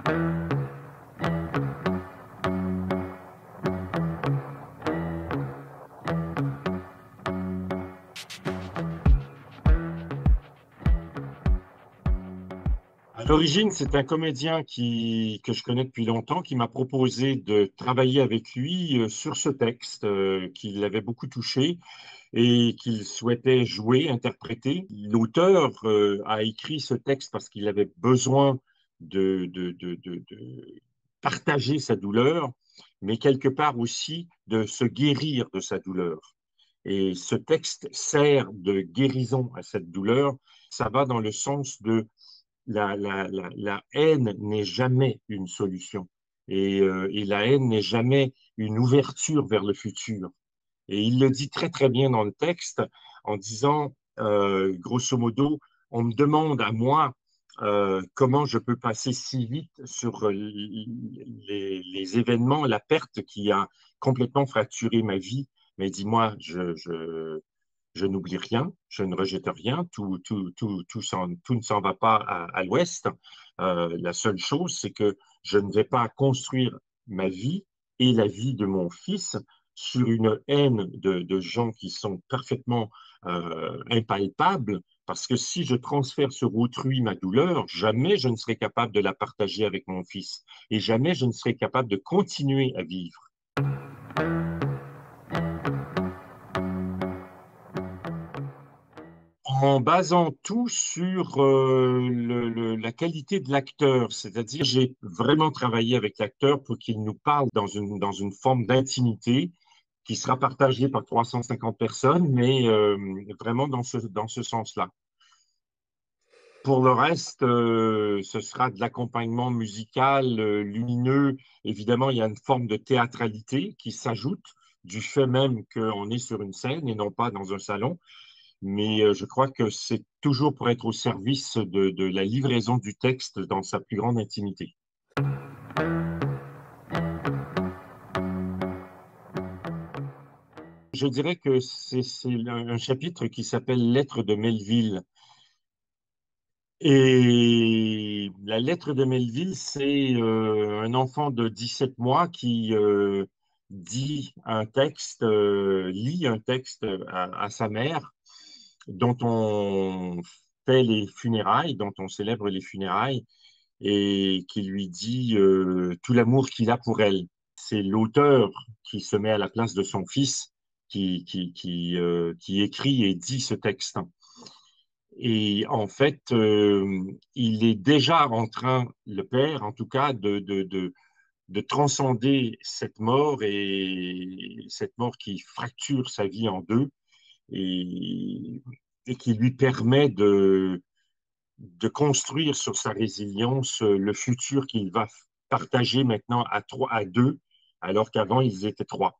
À l'origine, c'est un comédien que je connais depuis longtemps qui m'a proposé de travailler avec lui sur ce texte qui l'avait beaucoup touché et qu'il souhaitait jouer, interpréter. L'auteur a écrit ce texte parce qu'il avait besoin de partager sa douleur, mais quelque part aussi de se guérir de sa douleur. Et ce texte sert de guérison à cette douleur. Ça va dans le sens de la haine n'est jamais une solution. Et la haine n'est jamais une ouverture vers le futur. Et il le dit très, très bien dans le texte en disant, grosso modo, on me demande à moi comment je peux passer si vite sur les événements, la perte qui a complètement fracturé ma vie. Mais dis-moi, je n'oublie rien, je ne rejette rien, tout ne s'en va pas à l'ouest. La seule chose, c'est que je ne vais pas construire ma vie et la vie de mon fils sur une haine de gens qui sont parfaitement impalpables, parce que si je transfère sur autrui ma douleur, jamais je ne serai capable de la partager avec mon fils et jamais je ne serai capable de continuer à vivre. En basant tout sur la qualité de l'acteur, c'est-à-dire j'ai vraiment travaillé avec l'acteur pour qu'il nous parle dans une forme d'intimité qui sera partagée par 350 personnes, mais vraiment dans ce sens-là. Pour le reste, ce sera de l'accompagnement musical lumineux. Évidemment, il y a une forme de théâtralité qui s'ajoute du fait même qu'on est sur une scène et non pas dans un salon. Mais je crois que c'est toujours pour être au service de la livraison du texte dans sa plus grande intimité. Je dirais que c'est un chapitre qui s'appelle Lettre de Melville. Et la lettre de Melville, c'est un enfant de 17 mois qui lit un texte à sa mère dont on fait les funérailles, dont on célèbre les funérailles, et qui lui dit tout l'amour qu'il a pour elle. C'est l'auteur qui se met à la place de son fils, qui écrit et dit ce texte. Et en fait, il est déjà en train, le père en tout cas, de transcender cette mort et cette mort qui fracture sa vie en deux et, et qui lui permet de construire sur sa résilience le futur qu'il va partager maintenant à trois, à deux, alors qu'avant ils étaient trois.